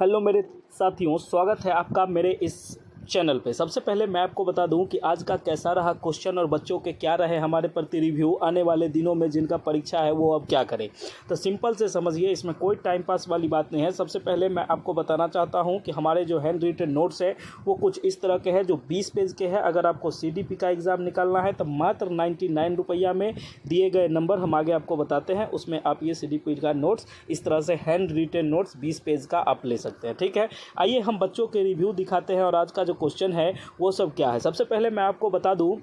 Hello मेरे साथियों, स्वागत है आपका मेरे इस चैनल पे। सबसे पहले मैं आपको बता दूं कि आज का कैसा रहा क्वेश्चन और बच्चों के क्या रहे हमारे प्रति रिव्यू। आने वाले दिनों में जिनका परीक्षा है वो अब क्या करें, तो सिंपल से समझिए, इसमें कोई टाइम पास वाली बात नहीं है। सबसे पहले मैं आपको बताना चाहता हूं कि हमारे जो हैंड रिटन नोट्स है वो कुछ इस तरह के हैं जो 20 पेज के हैं। अगर आपको CDP का एग्ज़ाम निकालना है तो मात्र 99 रुपया में दिए गए नंबर हम आगे आपको बताते हैं, उसमें आप ये CDP का नोट्स इस तरह से हैंड रिटन नोट्स 20 पेज का आप ले सकते हैं। ठीक है, आइए हम बच्चों के रिव्यू दिखाते हैं और आज का जो क्वेश्चन है वो सब क्या है। सबसे पहले मैं आपको बता दूं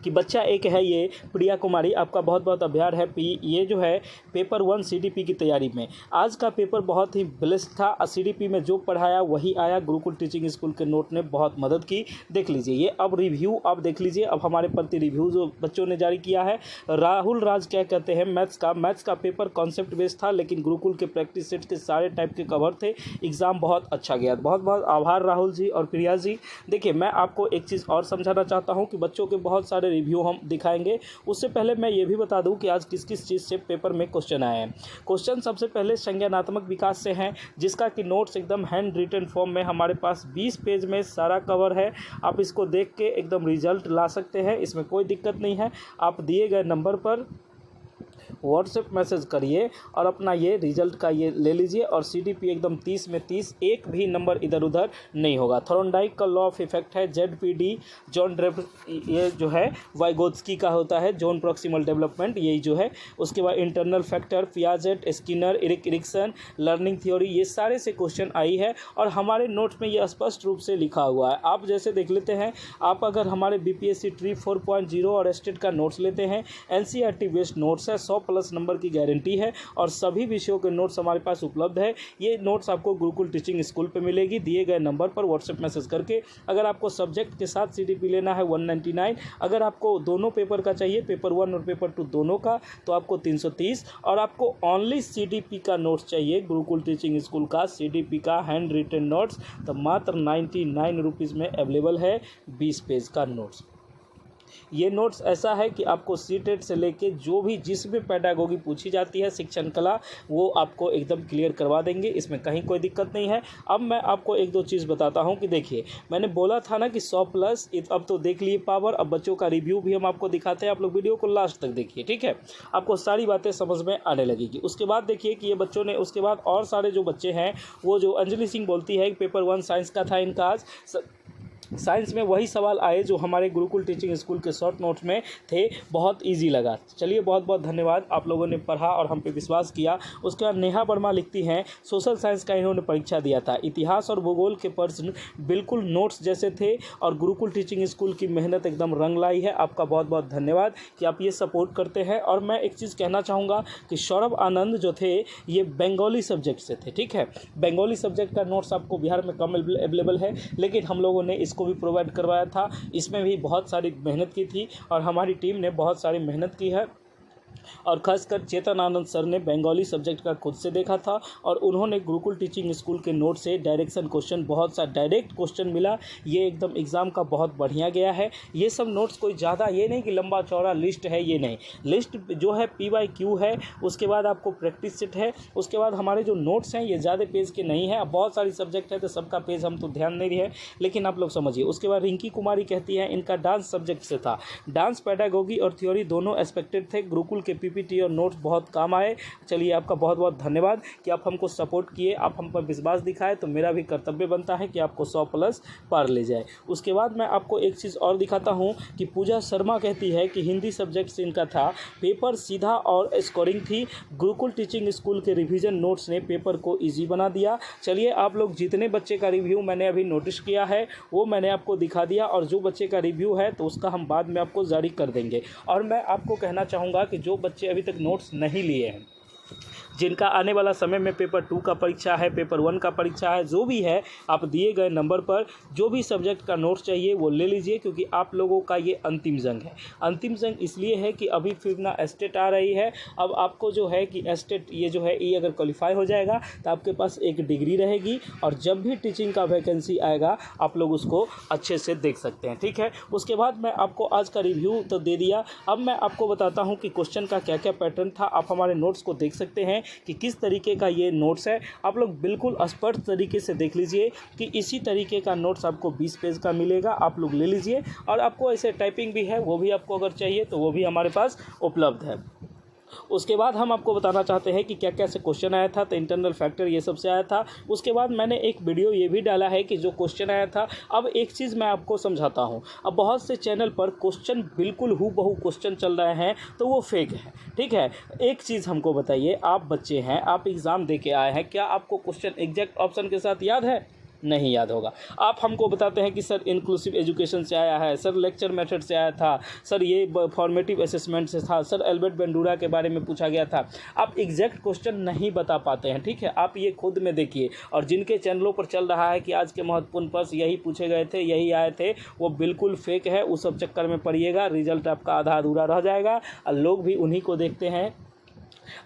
कि बच्चा एक है ये प्रिया कुमारी, आपका बहुत बहुत आभार है ये जो है पेपर 1 CDP की तैयारी में। आज का पेपर बहुत ही ब्लेस्ड था। CDP में जो पढ़ाया वही आया। गुरुकुल टीचिंग स्कूल के नोट ने बहुत मदद की। देख लीजिए ये अब रिव्यू आप देख लीजिए। अब हमारे प्रति रिव्यू जो बच्चों ने जारी किया है। राहुल राज क्या कहते हैं, मैथ्स का पेपर कॉन्सेप्ट बेस्ड था, लेकिन गुरुकुल के प्रैक्टिस सेट के सारे टाइप के कवर थे। एग्ज़ाम बहुत अच्छा गया। बहुत बहुत आभार राहुल जी और प्रिया जी। देखिए मैं आपको एक चीज़ और समझाना चाहता हूँ कि बच्चों के बहुत सारे रिव्यू हम दिखाएंगे। उससे पहले मैं ये भी बता दूं कि आज किस किस चीज़ से पेपर में क्वेश्चन आए हैं। क्वेश्चन सबसे पहले संज्ञानात्मक विकास से हैं, जिसका कि नोट्स एकदम हैंड रिटन फॉर्म में हमारे पास 20 पेज में सारा कवर है। आप इसको देख के एकदम रिजल्ट ला सकते हैं, इसमें कोई दिक्कत नहीं है। आप दिए गए नंबर पर व्हाट्सएप मैसेज करिए और अपना ये रिजल्ट का ये ले लीजिए। और CDP एकदम 30 में 30, एक भी नंबर इधर उधर नहीं होगा। थॉर्नडाइक का लॉ ऑफ इफेक्ट है, ZPD जॉन ये जो है वाइगोत्स्की का होता है, जोन प्रॉक्सिमल डेवलपमेंट, यही जो है। उसके बाद internal factor, Piaget, Skinner, Erikson, learning theory, ये सारे से क्वेश्चन आई है और हमारे नोट्स में ये स्पष्ट रूप से लिखा हुआ है। आप जैसे देख लेते हैं, आप अगर हमारे BPSC ट्री 4.0 और स्टेट का नोट्स लेते हैं, NCERT बेस्ड नोट्स है, 100+ नंबर की गारंटी है और सभी विषयों के नोट्स हमारे पास उपलब्ध है। ये नोट्स आपको गुरुकुल टीचिंग स्कूल पे मिलेगी दिए गए नंबर पर व्हाट्सएप मैसेज करके। अगर आपको सब्जेक्ट के साथ CDP लेना है 199, अगर आपको दोनों पेपर का चाहिए, पेपर 1 और पेपर 2 दोनों का, तो आपको 330, और आपको ओनली CDP का नोट्स चाहिए गुरुकुल टीचिंग स्कूल का CDP का हैंड रिटन नोट्स, तो मात्र 99 रुपीज़ में अवेलेबल है 20 पेज का नोट्स। ये नोट्स ऐसा है कि आपको CTET से लेके जो भी जिस भी पेडागोगी पूछी जाती है, शिक्षण कला, वो आपको एकदम क्लियर करवा देंगे, इसमें कहीं कोई दिक्कत नहीं है। अब मैं आपको एक दो चीज़ बताता हूँ कि देखिए मैंने बोला था ना कि 100+, अब तो देख लिए पावर। अब बच्चों का रिव्यू भी हम आपको दिखाते हैं, आप लोग वीडियो को लास्ट तक देखिए, ठीक है, आपको सारी बातें समझ में आने लगेगी। उसके बाद देखिए कि ये बच्चों ने, उसके बाद और सारे जो बच्चे हैं, वो जो अंजलि सिंह बोलती है कि पेपर 1 साइंस का था इनका, आज साइंस में वही सवाल आए जो हमारे गुरुकुल टीचिंग स्कूल के शॉर्ट नोट्स में थे, बहुत इजी लगा। चलिए बहुत बहुत धन्यवाद, आप लोगों ने पढ़ा और हम पे विश्वास किया। उसके बाद नेहा वर्मा लिखती हैं, सोशल साइंस का इन्होंने परीक्षा दिया था, इतिहास और भूगोल के प्रश्न बिल्कुल नोट्स जैसे थे और गुरुकुल टीचिंग स्कूल की मेहनत एकदम रंग लाई है। आपका बहुत बहुत धन्यवाद कि आप ये सपोर्ट करते हैं। और मैं एक चीज़ कहना चाहूँगा कि सौरभ आनंद जो थे ये बंगाली सब्जेक्ट से थे, ठीक है। बंगाली सब्जेक्ट का नोट्स आपको बिहार में कम अवेलेबल है, लेकिन हम लोगों ने इसको भी प्रोवाइड करवाया था। इसमें भी बहुत सारी मेहनत की थी और हमारी टीम ने बहुत सारी मेहनत की है। और खासकर चेतन आनंद सर ने बंगाली सब्जेक्ट का खुद से देखा था और उन्होंने गुरुकुल टीचिंग स्कूल के नोट से डायरेक्शन क्वेश्चन, बहुत सा डायरेक्ट क्वेश्चन मिला। ये एकदम एग्ज़ाम का बहुत बढ़िया गया है। ये सब नोट्स कोई ज़्यादा ये नहीं कि लंबा चौड़ा लिस्ट है, ये नहीं। लिस्ट जो है PYQ है, उसके बाद आपको प्रैक्टिस सेट है, उसके बाद हमारे जो नोट्स हैं ये ज़्यादा पेज के नहीं है। अब बहुत सारी सब्जेक्ट है तो सबका पेज हम तो ध्यान नहीं रहे, लेकिन आप लोग समझिए। उसके बाद रिंकी कुमारी कहती हैं इनका डांस सब्जेक्ट से था, डांस पेडागोगी और थ्योरी दोनों एक्सपेक्टेड थे, गुरुकुल के PPT और नोट्स बहुत काम आए। चलिए आपका बहुत बहुत धन्यवाद कि आप हमको सपोर्ट किए, आप हम पर विश्वास दिखाए, तो मेरा भी कर्तव्य बनता है कि आपको 100+ पार ले जाए। उसके बाद मैं आपको एक चीज़ और दिखाता हूं कि पूजा शर्मा कहती है कि हिंदी सब्जेक्ट से इनका था, पेपर सीधा और स्कोरिंग थी, गुरुकुल टीचिंग स्कूल के रिवीजन नोट्स ने पेपर को ईजी बना दिया। चलिए आप लोग जितने बच्चे का रिव्यू मैंने अभी नोटिस किया है वो मैंने आपको दिखा दिया, और जो बच्चे का रिव्यू है तो उसका हम बाद में आपको जारी कर देंगे। और मैं आपको कहना चाहूँगा कि जो बच्चे अभी तक नोट्स नहीं लिए हैं, जिनका आने वाला समय में पेपर 2 का परीक्षा है, पेपर 1 का परीक्षा है, जो भी है, आप दिए गए नंबर पर जो भी सब्जेक्ट का नोट्स चाहिए वो ले लीजिए, क्योंकि आप लोगों का ये अंतिम जंग है। अंतिम जंग इसलिए है कि अभी फिर ना स्टेट आ रही है। अब आपको जो है कि स्टेट ये जो है ये अगर क्वालिफाई हो जाएगा तो आपके पास एक डिग्री रहेगी, और जब भी टीचिंग का वैकेंसी आएगा आप लोग उसको अच्छे से देख सकते हैं, ठीक है। उसके बाद मैं आपको आज का रिव्यू तो दे दिया, अब मैं आपको बताता हूँ कि क्वेश्चन का क्या क्या पैटर्न था। आप हमारे नोट्स को देख सकते हैं। कि किस तरीके का ये नोट्स है। आप लोग बिल्कुल स्पष्ट तरीके से देख लीजिए कि इसी तरीके का नोट्स आपको 20 पेज का मिलेगा, आप लोग ले लीजिए। और आपको ऐसे टाइपिंग भी है, वो भी आपको अगर चाहिए तो वो भी हमारे पास उपलब्ध है। उसके बाद हम आपको बताना चाहते हैं कि क्या क्या से क्वेश्चन आया था, तो इंटरनल फैक्टर ये सब से आया था। उसके बाद मैंने एक वीडियो ये भी डाला है कि जो क्वेश्चन आया था। अब एक चीज़ मैं आपको समझाता हूँ, अब बहुत से चैनल पर क्वेश्चन बिल्कुल हूबहू क्वेश्चन चल रहे हैं तो वो फेक है, ठीक है। एक चीज़ हमको बताइए, आप बच्चे हैं, आप एग्ज़ाम दे के आए हैं, क्या आपको क्वेश्चन एग्जैक्ट ऑप्शन के साथ याद है? नहीं याद होगा। आप हमको बताते हैं कि सर इंक्लूसिव एजुकेशन से आया है, सर लेक्चर मेथड से आया था, सर ये फॉर्मेटिव असेसमेंट से था, सर एल्बर्ट बेंडूरा के बारे में पूछा गया था। आप एग्जैक्ट क्वेश्चन नहीं बता पाते हैं, ठीक है। आप ये खुद में देखिए, और जिनके चैनलों पर चल रहा है कि आज के महत्वपूर्ण प्रश्न यही पूछे गए थे, यही आए थे, वो बिल्कुल फेक है। उस सब चक्कर में पड़िएगा, रिजल्ट आपका आधा अधूरा रह जाएगा और लोग भी उन्हीं को देखते हैं।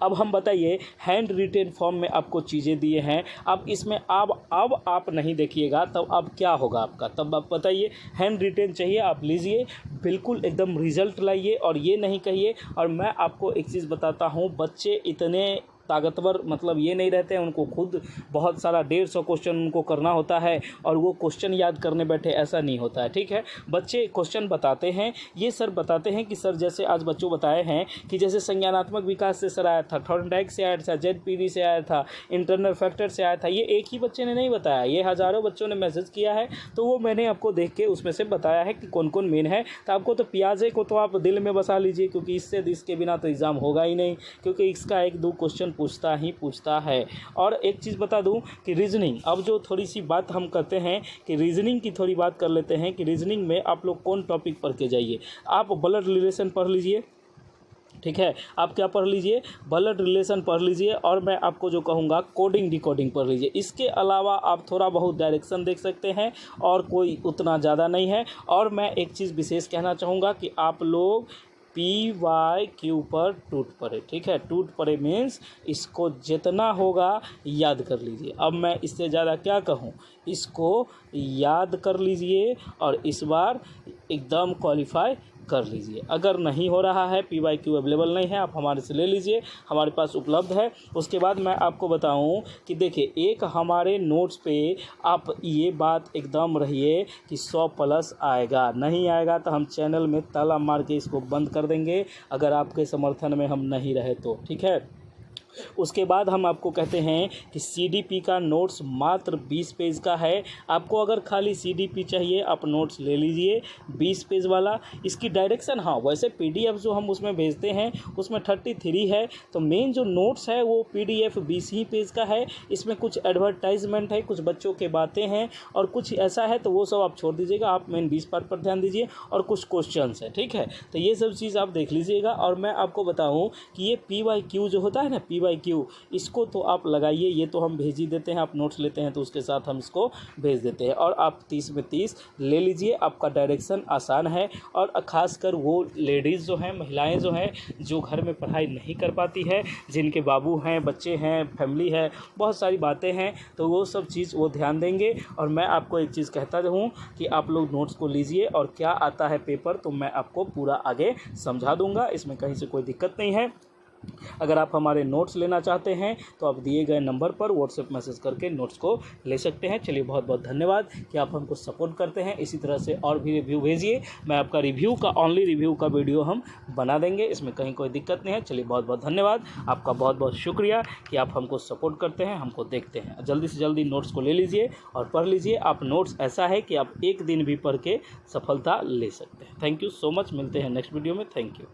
अब हम बताइए, हैंड रिटेन फॉर्म में आपको चीज़ें दिए हैं, अब इसमें अब आप नहीं देखिएगा तब अब क्या होगा आपका, तब आप बताइए। हैंड रिटेन चाहिए, आप लीजिए, बिल्कुल एकदम रिजल्ट लाइए और ये नहीं कहिए। और मैं आपको एक चीज़ बताता हूँ, बच्चे इतने ताकतवर मतलब ये नहीं रहते हैं, उनको खुद बहुत सारा 150 क्वेश्चन उनको करना होता है और वो क्वेश्चन याद करने बैठे, ऐसा नहीं होता है, ठीक है। बच्चे क्वेश्चन बताते हैं, ये सर बताते हैं कि सर जैसे आज बच्चों बताए हैं कि जैसे संज्ञानात्मक विकास से सर आया था, थॉर्नडाइक से आया था, जेडपीडी से आया था, इंटरनल फैक्टर से आया था। ये एक ही बच्चे ने नहीं बताया, ये हज़ारों बच्चों ने मैसेज किया है, तो वो मैंने आपको देख के उसमें से बताया है कि कौन कौन मेन है। तो आपको तो पियाजे को तो आप दिल में बसा लीजिए, क्योंकि इसके बिना तो एग्ज़ाम होगा ही नहीं, क्योंकि इसका 1-2 क्वेश्चन पूछता है। और एक चीज़ बता दूं कि रीजनिंग, अब जो थोड़ी सी बात हम करते हैं कि रीजनिंग की थोड़ी बात कर लेते हैं कि रीजनिंग में आप लोग कौन टॉपिक पढ़ के जाइए। आप ब्लड रिलेशन पढ़ लीजिए, ठीक है। आप क्या पढ़ लीजिए, ब्लड रिलेशन पढ़ लीजिए, और मैं आपको जो कहूँगा कोडिंग डिकोडिंग पढ़ लीजिए। इसके अलावा आप थोड़ा बहुत डायरेक्शन देख सकते हैं और कोई उतना ज़्यादा नहीं है। और मैं एक चीज़ विशेष कहना चाहूँगा कि आप लोग PYQ पर टूट पड़े, ठीक है। टूट पड़े मीन्स इसको जितना होगा याद कर लीजिए। अब मैं इससे ज़्यादा क्या कहूँ, इसको याद कर लीजिए और इस बार एकदम क्वालिफाई कर लीजिए। अगर नहीं हो रहा है, PYQ अवेलेबल नहीं है, आप हमारे से ले लीजिए, हमारे पास उपलब्ध है। उसके बाद मैं आपको बताऊं कि देखिए, एक हमारे नोट्स पे आप ये बात एकदम रहिए कि 100+ आएगा, नहीं आएगा तो हम चैनल में ताला मार के इसको बंद कर देंगे, अगर आपके समर्थन में हम नहीं रहे तो, ठीक है। उसके बाद हम आपको कहते हैं कि CDP का नोट्स मात्र 20 पेज का है। आपको अगर खाली CDP चाहिए, आप नोट्स ले लीजिए 20 पेज वाला। इसकी डायरेक्शन, हाँ वैसे PDF जो हम उसमें भेजते हैं उसमें 33 है, तो मेन जो नोट्स है वो PDF 20 ही पेज का है। इसमें कुछ एडवर्टाइजमेंट है, कुछ बच्चों के बातें हैं और कुछ ऐसा है, तो वो सब आप छोड़ दीजिएगा, आप मेन 20 पार्ट पर ध्यान दीजिए और कुछ क्वेश्चंस है, ठीक है। तो ये सब चीज़ आप देख लीजिएगा। और मैं आपको बताऊँ कि ये PYQ जो होता है ना, PYQ, इसको तो आप लगाइए, ये तो हम भेज ही देते हैं, आप नोट्स लेते हैं तो उसके साथ हम इसको भेज देते हैं। और आप 30 में 30 ले लीजिए, आपका डायरेक्शन आसान है। और ख़ासकर वो लेडीज़ जो हैं, महिलाएं जो हैं, जो घर में पढ़ाई नहीं कर पाती है, जिनके बाबू हैं, बच्चे हैं, फैमिली है, बहुत सारी बातें हैं, तो वो सब चीज़ वो ध्यान देंगे। और मैं आपको एक चीज़ कहता हूँ कि आप लोग नोट्स को लीजिए और क्या आता है पेपर तो मैं आपको पूरा आगे समझा दूँगा, इसमें कहीं से कोई दिक्कत नहीं है। अगर आप हमारे नोट्स लेना चाहते हैं तो आप दिए गए नंबर पर व्हाट्सएप मैसेज करके नोट्स को ले सकते हैं। चलिए, बहुत बहुत धन्यवाद कि आप हमको सपोर्ट करते हैं। इसी तरह से और भी रिव्यू भेजिए, मैं आपका रिव्यू का ओनली रिव्यू का वीडियो हम बना देंगे, इसमें कहीं कोई दिक्कत नहीं है। चलिए, बहुत बहुत धन्यवाद, आपका बहुत बहुत शुक्रिया कि आप हमको सपोर्ट करते हैं, हमको देखते हैं। जल्दी से जल्दी नोट्स को ले लीजिए और पढ़ लीजिए। आप नोट्स ऐसा है कि आप एक दिन भी पढ़ के सफलता ले सकते हैं। थैंक यू सो मच, मिलते हैं नेक्स्ट वीडियो में। Thank you.